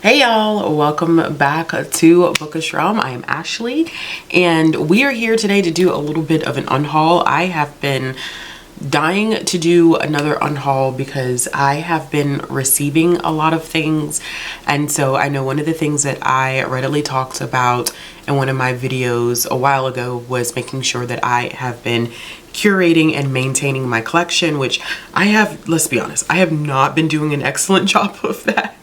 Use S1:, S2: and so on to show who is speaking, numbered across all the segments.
S1: Hey y'all, welcome back to Bookishrealm. I am Ashley and we are here today to do a little bit of an unhaul. I have been dying to do another unhaul because I have been receiving a lot of things, and so I know one of the things that I readily talked about in one of my videos a while ago was making sure that I have been curating and maintaining my collection, which I have, let's be honest, I have not been doing an excellent job of that.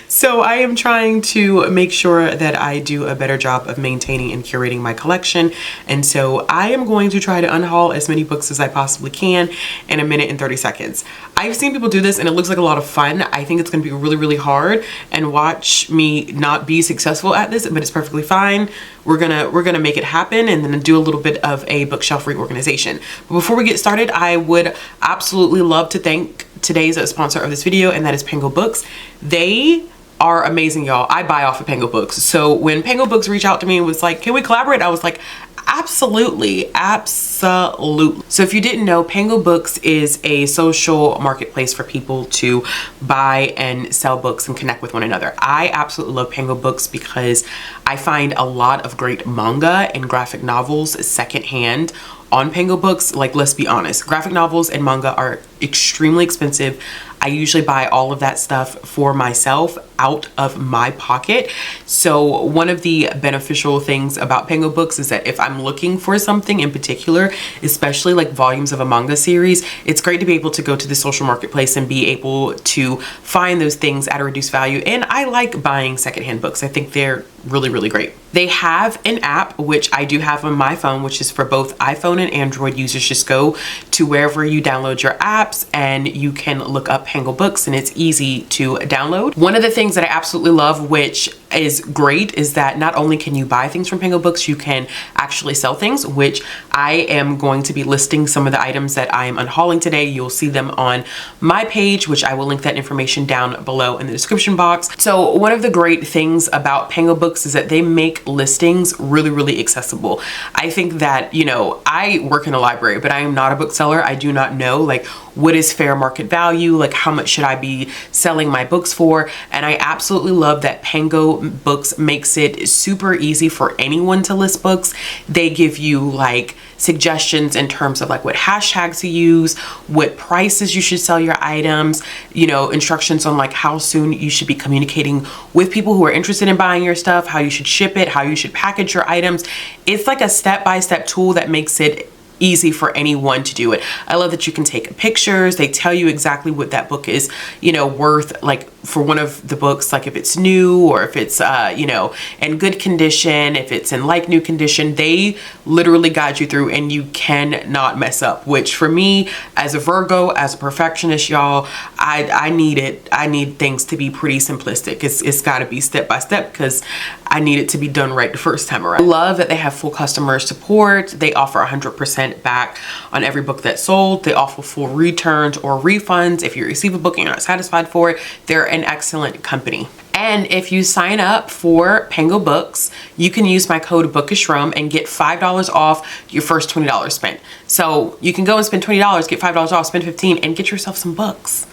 S1: So I am trying to make sure that I do a better job of maintaining and curating my collection. And so I am going to try to unhaul as many books as I possibly can in a minute and 30 seconds. I've seen people do this and it looks like a lot of fun. I think it's going to be really, really hard, and watch me not be successful at this, but it's perfectly fine. We're gonna make it happen, and then do a little bit of a bookshelf reorganization. But before we get started, I would absolutely love to thank today's sponsor of this video, and that is Pango Books. They are amazing, y'all. I buy off of Pango Books. So when Pango Books reached out to me and was like, can we collaborate? I was like, absolutely, absolutely. So if you didn't know, Pango Books is a social marketplace for people to buy and sell books and connect with one another. I absolutely love Pango Books because I find a lot of great manga and graphic novels secondhand on Pango Books. Like, let's be honest, graphic novels and manga are extremely expensive. I usually buy all of that stuff for myself out of my pocket. So one of the beneficial things about Pango Books is that if I'm looking for something in particular, especially like volumes of a manga series, it's great to be able to go to the social marketplace and be able to find those things at a reduced value. And I like buying secondhand books. I think they're really, really great. They have an app, which I do have on my phone, which is for both iPhone and Android users. Just go to wherever you download your apps and you can look up Pango Books, and it's easy to download. One of the things that I absolutely love, which is great, is that not only can you buy things from Pango Books, you can actually sell things, which I am going to be listing some of the items that I am unhauling today. You'll see them on my page, which I will link that information down below in the description box. So one of the great things about Pango Books is that they make listings really, really accessible. I think that, you know, I work in a library, but I am not a bookseller. I do not know like what is fair market value, like how much should I be selling my books for. And I absolutely love that Pango Books makes it super easy for anyone to list books. They give you like suggestions in terms of like what hashtags to use, what prices you should sell your items, you know, instructions on like how soon you should be communicating with people who are interested in buying your stuff, how you should ship it, how you should package your items. It's like a step-by-step tool that makes it easy for anyone to do it. I love that you can take pictures. They tell you exactly what that book is, you know, worth, like for one of the books, like if it's new or if it's, you know, in good condition, if it's in like new condition. They literally guide you through and you cannot mess up, which for me as a Virgo, as a perfectionist, y'all, I need it. I need things to be pretty simplistic. It's got to be step by step because I need it to be done right the first time around. I love that they have full customer support. They offer 100% back on every book that's sold. They offer full returns or refunds if you receive a book and you're not satisfied for it. They're an excellent company. And if you sign up for Pango Books, you can use my code Bookishrealm and get $5 off your first $20 spent. So you can go and spend $20, get $5 off, spend $15, and get yourself some books.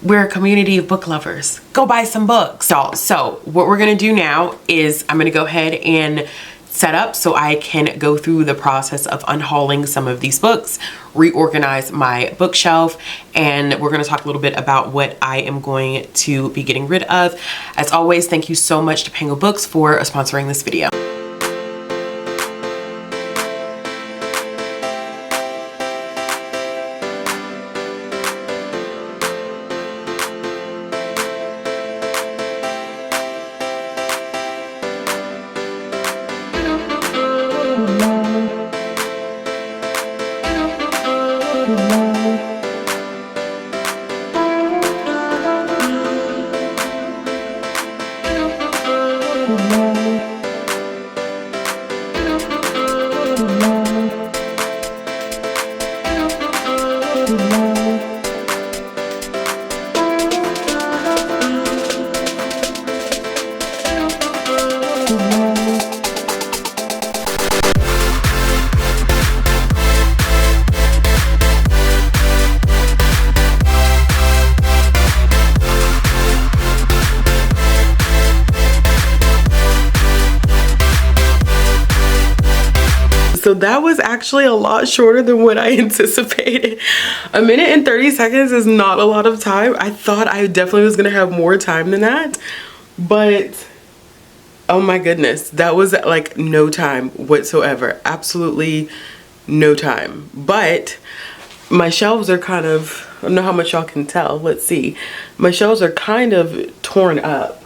S1: We're a community of book lovers. Go buy some books. So what we're gonna do now is I'm gonna go ahead and set up so I can go through the process of unhauling some of these books, reorganize my bookshelf, and we're going to talk a little bit about what I am going to be getting rid of. As always, thank you so much to Pango Books for sponsoring this video. So that was actually a lot shorter than what I anticipated. A minute and 30 seconds is not a lot of time. I thought I definitely was gonna have more time than that, but oh my goodness, that was like no time whatsoever. Absolutely no time. But my shelves are kind of, I don't know how much y'all can tell. Let's see. My shelves are kind of torn up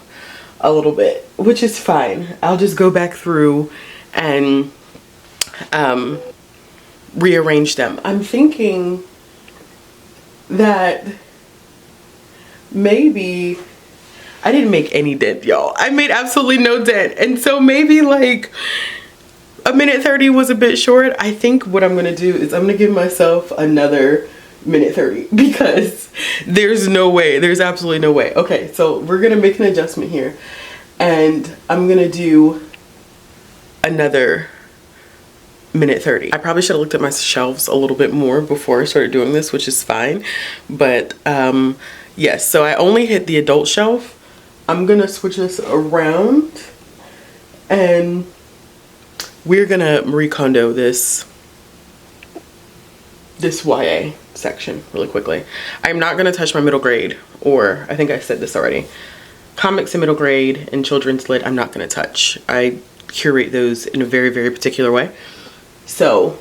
S1: a little bit, which is fine. I'll just go back through and rearrange them. I'm thinking that maybe I didn't make any dent, y'all. I made absolutely no dent. And so maybe like a minute 30 was a bit short. I think what I'm gonna do is I'm gonna give myself another minute 30 because there's no way, there's absolutely no way. Okay, so we're gonna make an adjustment here and I'm gonna do another minute 30. I probably should have looked at my shelves a little bit more before I started doing this, which is fine. But yes, so I only hit the adult shelf. I'm gonna switch this around and we're gonna Marie Kondo this YA section really quickly. I'm not gonna touch my middle grade, or I think I said this already. Comics in middle grade and children's lit, I'm not gonna touch. I curate those in a very, very particular way. So,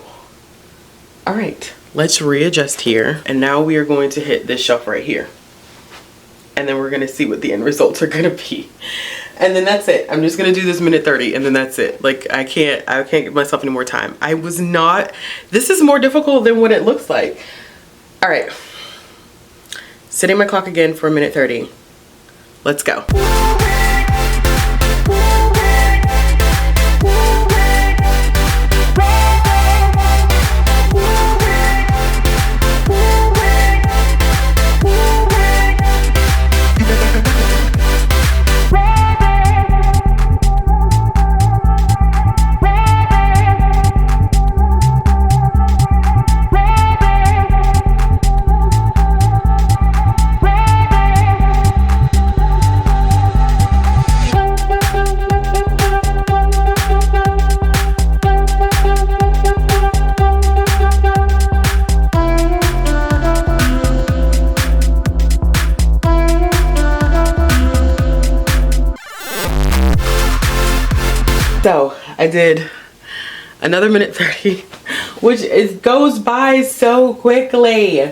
S1: all right, let's readjust here. And now we are going to hit this shelf right here. And then we're gonna see what the end results are gonna be. And then that's it. I'm just gonna do this minute 30 and then that's it. Like I can't give myself any more time. This is more difficult than what it looks like. All right, setting my clock again for a minute 30. Let's go. So I did another minute 30, which goes by so quickly.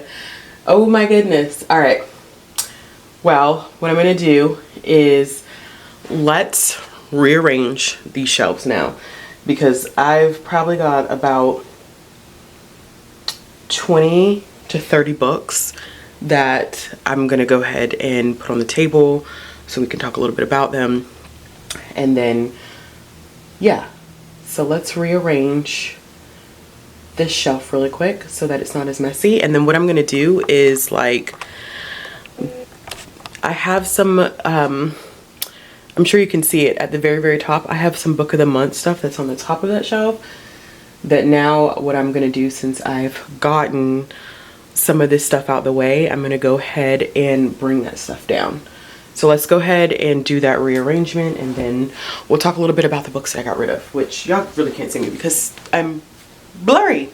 S1: Oh my goodness. All right. Well, what I'm gonna do is let's rearrange these shelves now, because I've probably got about 20 to 30 books that I'm gonna go ahead and put on the table so we can talk a little bit about them. And then yeah, so let's rearrange this shelf really quick so that it's not as messy. And then what I'm gonna do is, like, I have some I'm sure you can see it at the very, very top. I have some book of the month stuff that's on the top of that shelf, that now what I'm gonna do, since I've gotten some of this stuff out the way, I'm gonna go ahead and bring that stuff down. So let's go ahead and do that rearrangement, and then we'll talk a little bit about the books that I got rid of, which y'all really can't see me because I'm blurry.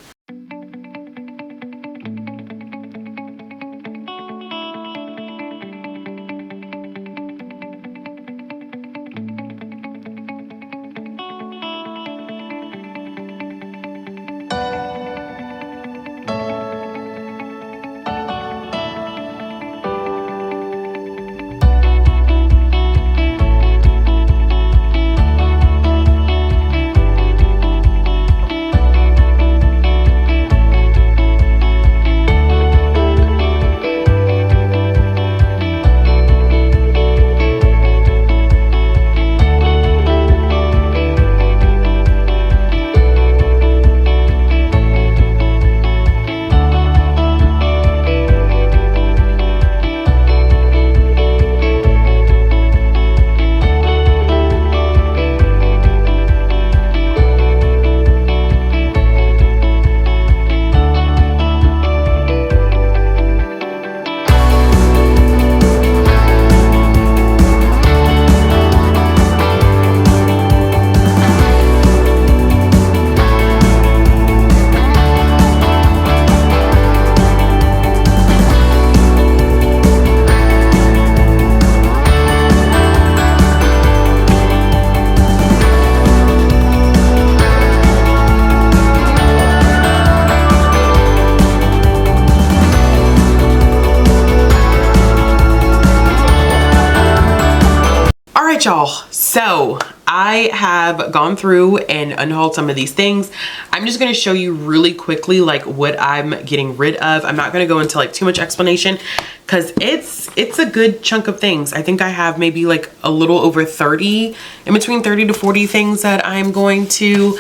S1: y'all, so I have gone through and unhauled some of these things. I'm just going to show you really quickly like what I'm getting rid of. I'm not going to go into like too much explanation because it's a good chunk of things. I think I have maybe like a little over 30, in between 30 to 40 things that I'm going to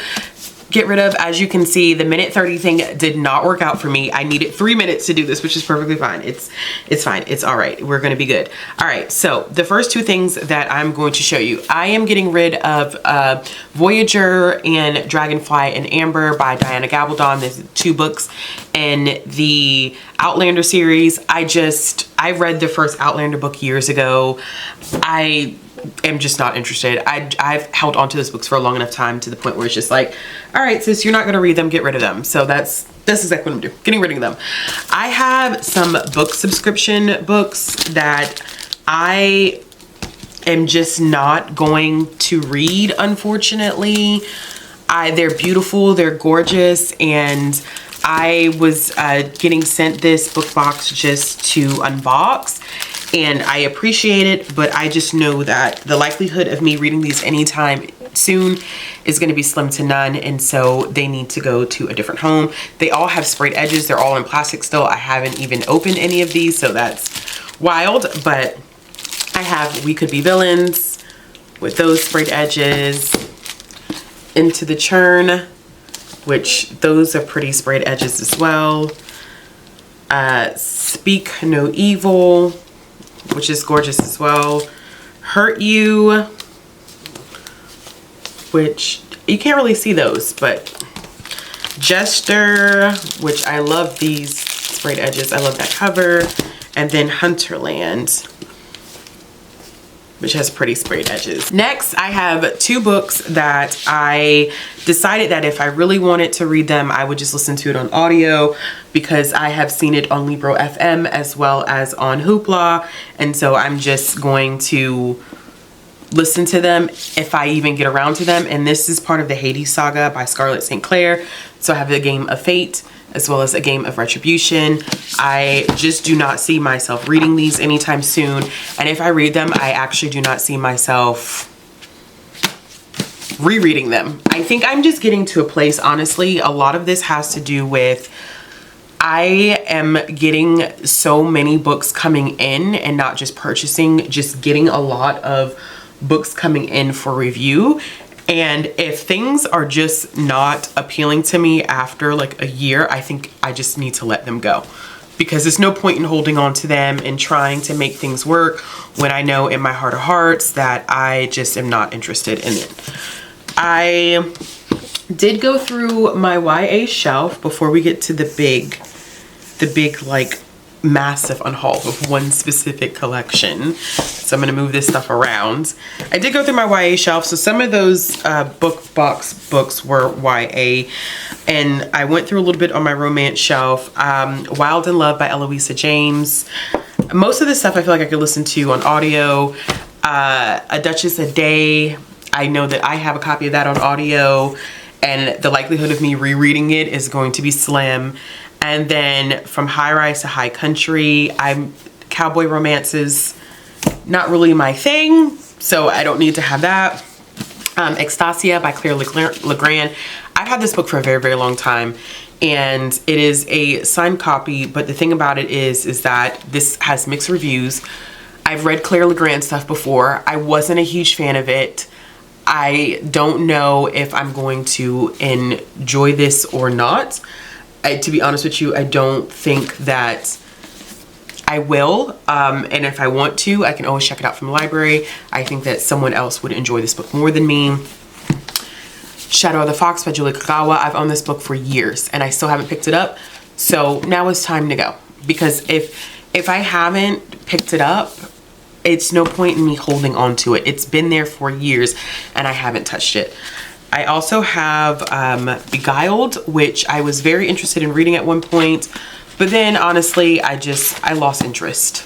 S1: get rid of. As you can see, the minute 30 thing did not work out for me. I needed 3 minutes to do this, which is perfectly fine. It's fine. It's all right. We're going to be good. All right. So the first two things that I'm going to show you, I am getting rid of Voyager and Dragonfly and Amber by Diana Gabaldon. There's 2 books in the Outlander series. I read the first Outlander book years ago. I am just not interested. I've held on to those books for a long enough time to the point where it's just like, all right, sis, you're not going to read them, get rid of them. So that's exactly what I'm doing, getting rid of them. I have some book subscription books that I am just not going to read, unfortunately. They're beautiful, they're gorgeous, and I was getting sent this book box just to unbox. And I appreciate it, but I just know that the likelihood of me reading these anytime soon is going to be slim to none. And so they need to go to a different home. They all have sprayed edges. They're all in plastic still. I haven't even opened any of these, so that's wild. But I have We Could Be Villains with those sprayed edges. Into the Churn, which those are pretty sprayed edges as well. Speak No Evil, which is gorgeous as well. Hurt You, which you can't really see those, but Jester, which I love these sprayed edges. I love that cover. And then Hunterland, which has pretty sprayed edges. Next, I have 2 books that I decided that if I really wanted to read them, I would just listen to it on audio, because I have seen it on Libro FM as well as on Hoopla. And so I'm just going to listen to them if I even get around to them. And this is part of the Hades saga by Scarlett St. Clair. So I have A Game of Fate as well as A Game of Retribution. I just do not see myself reading these anytime soon. And if I read them, I actually do not see myself rereading them. I think I'm just getting to a place, honestly, a lot of this has to do with I am getting so many books coming in and not just purchasing, just getting a lot of books coming in for review. And if things are just not appealing to me after like a year, I think I just need to let them go, because there's no point in holding on to them and trying to make things work when I know in my heart of hearts that I just am not interested in it. I did go through my YA shelf before we get to the big like massive unhaul of one specific collection. So I'm going to move this stuff around. I did go through my YA shelf. So some of those book box books were YA, and I went through a little bit on my romance shelf. Wild in Love by Eloisa James. Most of this stuff I feel like I could listen to on audio. A Duchess a Day. I know that I have a copy of that on audio, and the likelihood of me rereading it is going to be slim. And then From High Rise to High Country, cowboy romances, not really my thing, so I don't need to have that. Extasia by Claire Legrand. I've had this book for a very, very long time, and it is a signed copy, but the thing about it is that this has mixed reviews. I've read Claire Legrand stuff before. I wasn't a huge fan of it. I don't know if I'm going to enjoy this or not. To be honest with you, I don't think that I will. And if I want to, I can always check it out from the library. I think that someone else would enjoy this book more than me. Shadow of the Fox by Julie Kagawa. I've owned this book for years and I still haven't picked it up. So now it's time to go. Because if I haven't picked it up, it's no point in me holding on to it. It's been there for years and I haven't touched it. I also have Beguiled, which I was very interested in reading at one point, but then honestly, I lost interest.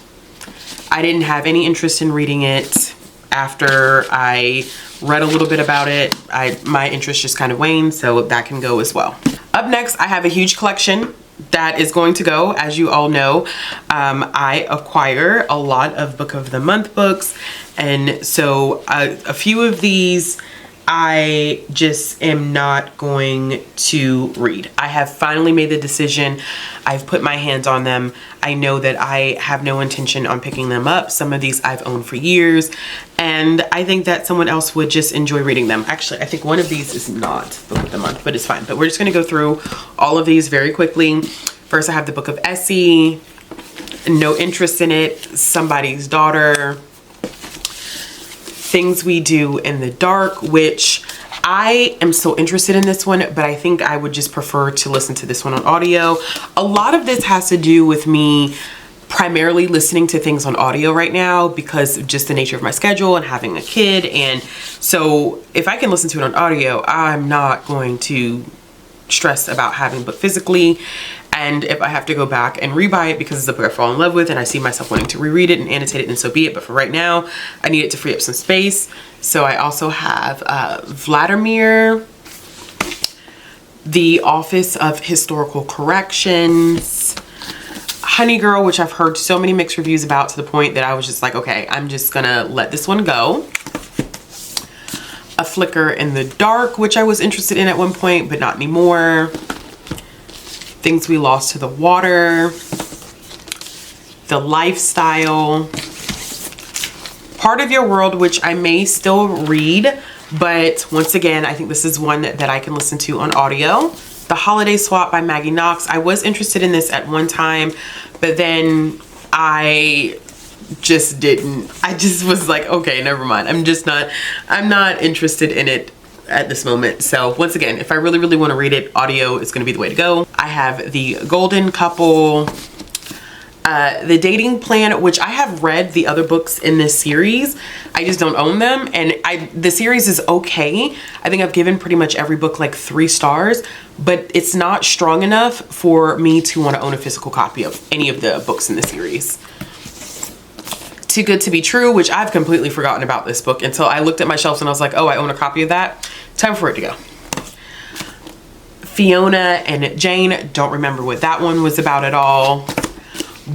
S1: I didn't have any interest in reading it after I read a little bit about it. My interest just kind of waned, so that can go as well. Up next, I have a huge collection that is going to go. As you all know, I acquire a lot of Book of the Month books, and so a few of these I just am not going to read. I have finally made the decision. I've put my hands on them. I know that I have no intention on picking them up. Some of these I've owned for years, and I think that someone else would just enjoy reading them. Actually, I think one of these is not Book of the Month, but it's fine. But we're just gonna go through all of these very quickly. First, I have the Book of Essie. No interest in it. Somebody's Daughter. Things We Do in the Dark, which I am so interested in this one, but I think I would just prefer to listen to this one on audio. A lot of this has to do with me primarily listening to things on audio right now because of just the nature of my schedule and having a kid. And so if I can listen to it on audio, I'm not going to stress about having a book physically. And if I have to go back and rebuy it because it's a book I fall in love with and I see myself wanting to reread it and annotate it, then so be it. But for right now, I need it to free up some space. So I also have Vladimir, The Office of Historical Corrections, Honey Girl, which I've heard so many mixed reviews about to the point that I was just like, okay, I'm just gonna let this one go. A Flicker in the Dark, which I was interested in at one point, but not anymore. Things We Lost to the Water, The Lifestyle, Part of Your World, which I may still read, but once again, I think this is one that I can listen to on audio. The Holiday Swap by Maggie Knox. I was interested in this at one time, but then I just didn't. I just was like, okay, never mind. I'm not interested in it at this moment. So once again, if I really, really want to read it, audio is going to be the way to go. I have The Golden Couple, The Dating Plan, which I have read the other books in this series. I just don't own them. And the series is okay. I think I've given pretty much every book like 3 stars, but it's not strong enough for me to want to own a physical copy of any of the books in the series. Too Good to Be True, which I've completely forgotten about this book until I looked at my shelves and I was like, oh, I own a copy of that. Time for it to go. Fiona and Jane, don't remember what that one was about at all.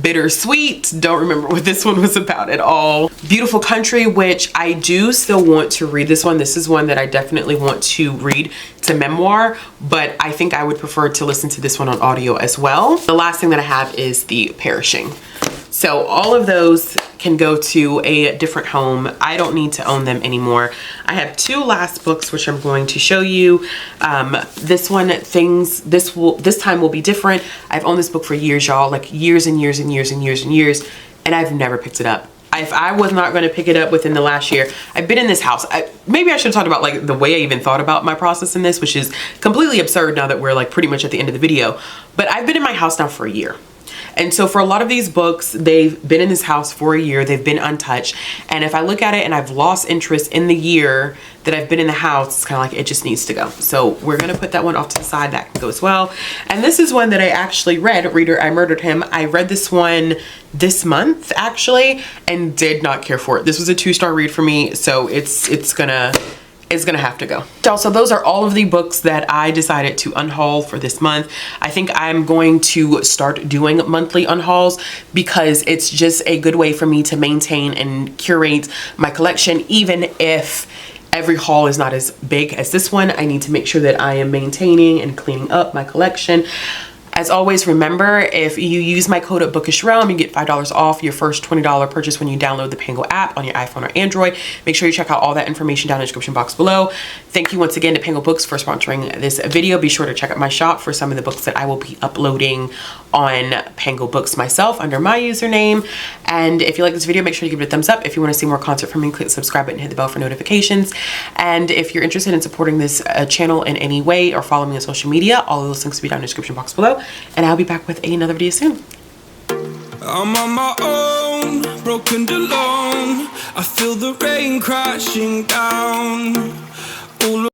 S1: Bittersweet, don't remember what this one was about at all. Beautiful Country, which I do still want to read this one. This is one that I definitely want to read. It's a memoir, but I think I would prefer to listen to this one on audio as well. The last thing that I have is The Perishing. So all of those can go to a different home. I don't need to own them anymore. I have 2 last books which I'm going to show you. This one, this time will be different. I've owned this book for years, y'all, like years and years and years and years and years, and I've never picked it up. If I was not going to pick it up within the last year, I've been in this house. Maybe I should have talked about like the way I even thought about my process in this, which is completely absurd now that we're like pretty much at the end of the video. But I've been in my house now for a year. And so for a lot of these books, they've been in this house for a year, they've been untouched. And if I look at it and I've lost interest in the year that I've been in the house, it's kind of like it just needs to go. So we're going to put that one off to the side. That can go as well. And this is one that I actually read, Reader, I Murdered Him. I read this one this month actually and did not care for it. This was a 2-star read for me. So it's gonna have to go. So those are all of the books that I decided to unhaul for this month. I think I'm going to start doing monthly unhauls because it's just a good way for me to maintain and curate my collection. Even if every haul is not as big as this one, I need to make sure that I am maintaining and cleaning up my collection. As always, remember, if you use my code at Bookishrealm, you get $5 off your first $20 purchase when you download the Pango app on your iPhone or Android. Make sure you check out all that information down in the description box below. Thank you once again to Pango Books for sponsoring this video. Be sure to check out my shop for some of the books that I will be uploading on Pango Books myself under my username. And if you like this video, make sure you give it a thumbs up. If you want to see more content from me, click the subscribe button and hit the bell for notifications. And if you're interested in supporting this channel in any way or follow me on social media, all of those links will be down in the description box below. And I'll be back with another video soon.
S2: I'm on my own, broken and alone. I feel the rain crashing down. All